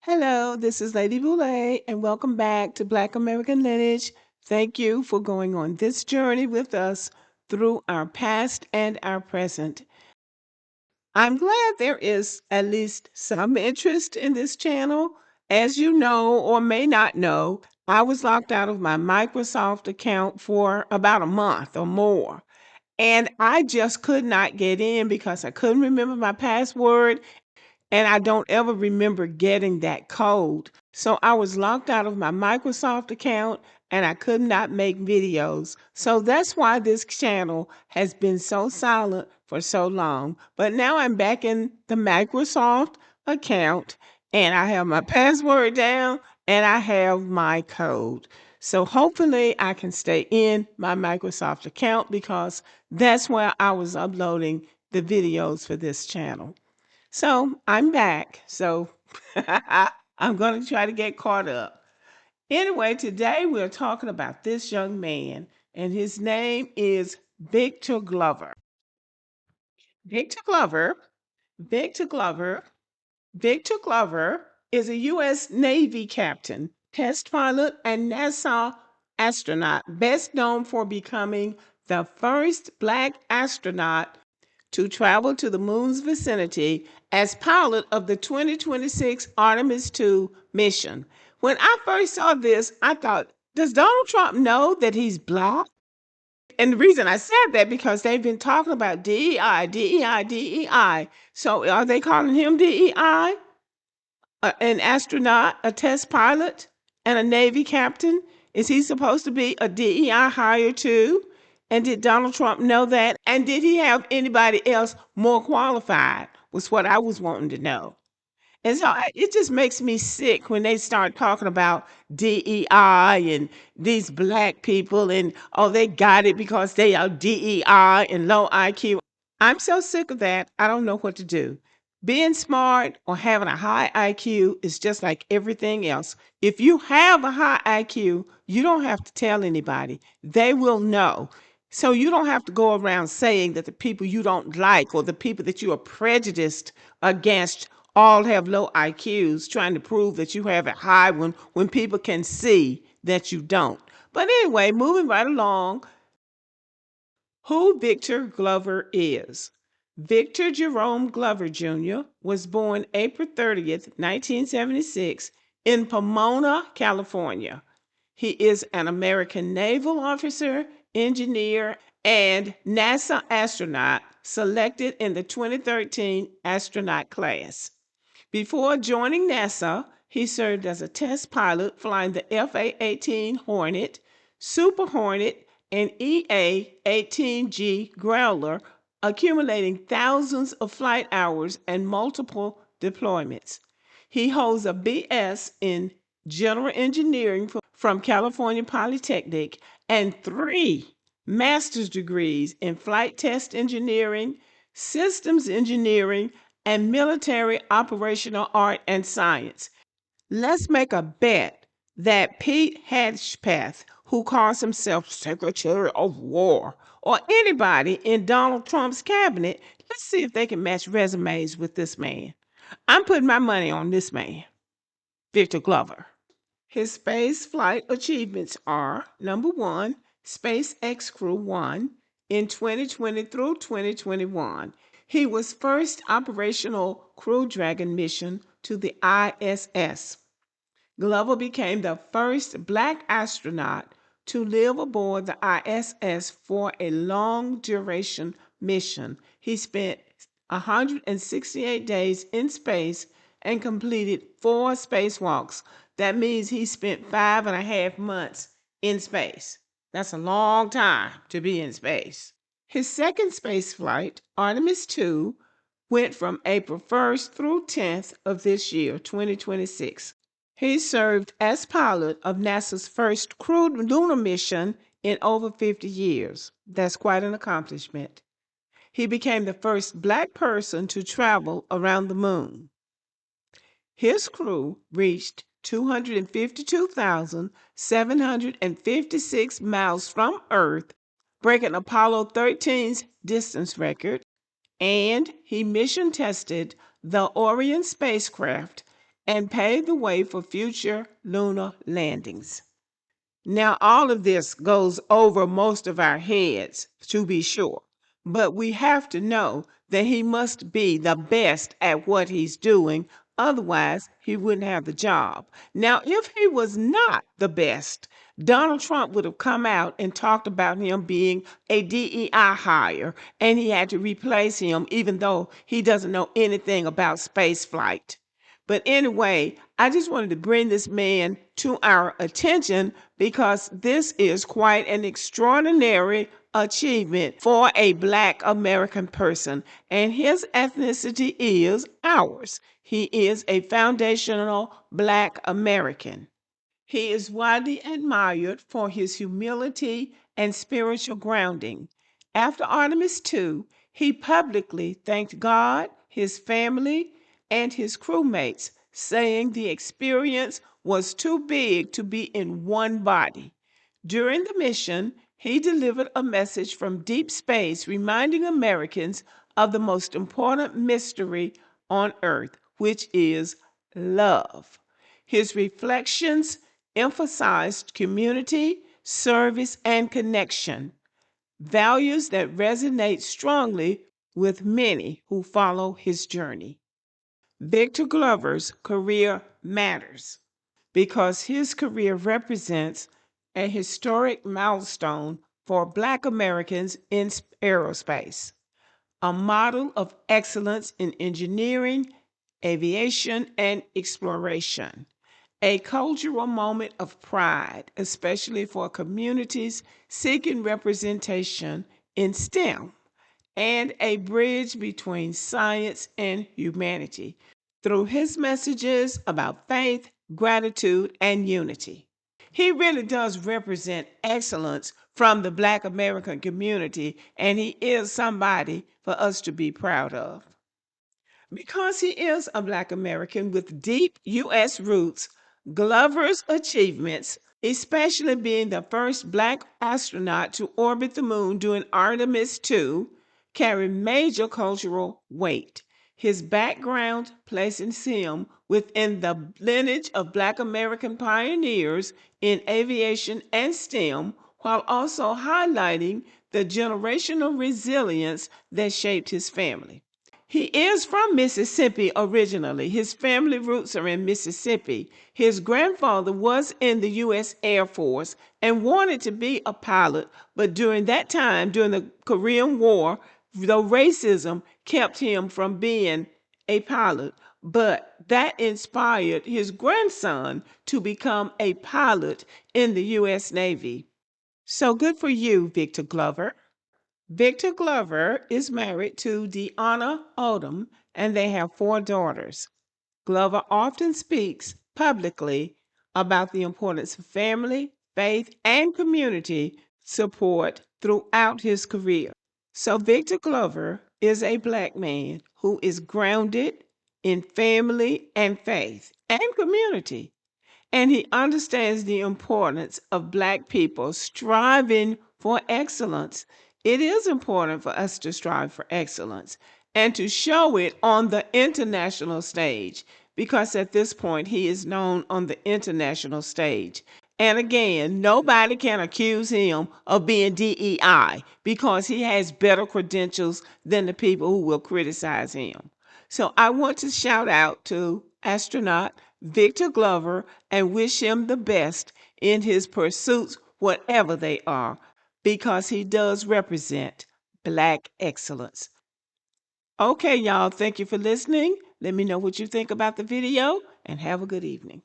Hello, this is Lady Boulay, and welcome back to Black American Lineage. Thank you for going on this journey with us through our past and our present. I'm glad there is at least some interest in this channel. As you know or may not know, I was locked out of my Microsoft account for about a month or more. And I just could not get in because I couldn't remember my password and I don't ever remember getting that code. So I was locked out of my Microsoft account and I could not make videos. So that's why this channel has been so silent for so long. But now I'm back in the Microsoft account and I have my password down and I have my code. So hopefully I can stay in my Microsoft account because that's where I was uploading the videos for this channel. So I'm back. So I'm going to try to get caught up. Anyway, today we're talking about this young man, and his name is Victor Glover. Victor Glover, Victor Glover, Victor Glover is a U.S. Navy captain, test pilot, and NASA astronaut, best known for becoming the first Black astronaut to travel to the moon's vicinity as pilot of the 2026 Artemis II mission. When I first saw this, I thought, does Donald Trump know that he's Black? And the reason I said that because they've been talking about DEI, DEI, DEI. So are they calling him DEI? An astronaut, a test pilot, and a Navy captain? Is he supposed to be a DEI hire too? And did Donald Trump know that? And did he have anybody else more qualified? Was what I was wanting to know. And so it just makes me sick when they start talking about DEI and these Black people and, oh, they got it because they are DEI and low IQ. I'm so sick of that. I don't know what to do. Being smart or having a high IQ is just like everything else. If you have a high IQ, you don't have to tell anybody. They will know. So you don't have to go around saying that the people you don't like or the people that you are prejudiced against all have low IQs, trying to prove that you have a high one when people can see that you don't. But anyway, moving right along, who Victor Glover is. Victor Jerome Glover Jr. was born April 30th, 1976, in Pomona, California. He is an American naval officer, engineer, and NASA astronaut selected in the 2013 astronaut class. Before joining NASA, he served as a test pilot flying the FA-18 Hornet, Super Hornet, and EA-18G Growler, accumulating thousands of flight hours and multiple deployments. He holds a BS in General Engineering from California Polytechnic and 3 master's degrees in Flight Test Engineering, Systems Engineering, and Military Operational Art and Science. Let's make a bet that Pete Hedgepeth, who calls himself Secretary of War, or anybody in Donald Trump's cabinet, let's see if they can match resumes with this man. I'm putting my money on this man, Victor Glover. His space flight achievements are number 1, SpaceX Crew 1 in 2020 through 2021. He was first operational Crew Dragon mission to the ISS. Glover became the first Black astronaut to live aboard the ISS for a long duration mission. He spent 168 days in space and completed 4 spacewalks. That means he spent 5.5 months in space. That's a long time to be in space. His second space flight, Artemis II, went from April 1st through 10th of this year, 2026. He served as pilot of NASA's first crewed lunar mission in over 50 years. That's quite an accomplishment. He became the first Black person to travel around the moon. His crew reached 252,756 miles from Earth, breaking Apollo 13's distance record, and he mission tested the Orion spacecraft and paved the way for future lunar landings. Now, all of this goes over most of our heads, to be sure, but we have to know that he must be the best at what he's doing. Otherwise, he wouldn't have the job. Now, if he was not the best, Donald Trump would have come out and talked about him being a DEI hire, and he had to replace him, even though he doesn't know anything about space flight. But anyway, I just wanted to bring this man to our attention because this is quite an extraordinary achievement for a Black American person. And his ethnicity is ours. He is a foundational Black American. He is widely admired for his humility and spiritual grounding. After Artemis II, he publicly thanked God, his family, and his crewmates, saying the experience was too big to be in one body. During the mission, he delivered a message from deep space reminding Americans of the most important mystery on Earth, which is love. His reflections emphasized community, service, and connection, values that resonate strongly with many who follow his journey. Victor Glover's career matters because his career represents a historic milestone for Black Americans in aerospace, a model of excellence in engineering, aviation, and exploration, a cultural moment of pride, especially for communities seeking representation in STEM, and a bridge between science and humanity through his messages about faith, gratitude, and unity. He really does represent excellence from the Black American community, and he is somebody for us to be proud of. Because he is a Black American with deep U.S. roots, Glover's achievements, especially being the first Black astronaut to orbit the moon during Artemis II, carry major cultural weight. His background places him within the lineage of Black American pioneers in aviation and STEM, while also highlighting the generational resilience that shaped his family. He is from Mississippi originally. His family roots are in Mississippi. His grandfather was in the U.S. Air Force and wanted to be a pilot, but during that time, during the Korean War, the racism kept him from being a pilot. But that inspired his grandson to become a pilot in the U.S. Navy. So good for you, Victor Glover. Victor Glover is married to Deanna Odom, and they have 4 daughters. Glover often speaks publicly about the importance of family, faith, and community support throughout his career. So, Victor Glover is a Black man who is grounded in family and faith and community. And he understands the importance of Black people striving for excellence. It is important for us to strive for excellence and to show it on the international stage because at this point he is known on the international stage. And again, nobody can accuse him of being DEI because he has better credentials than the people who will criticize him. So I want to shout out to astronaut Victor Glover and wish him the best in his pursuits, whatever they are, because he does represent Black excellence. Okay, y'all, thank you for listening. Let me know what you think about the video and have a good evening.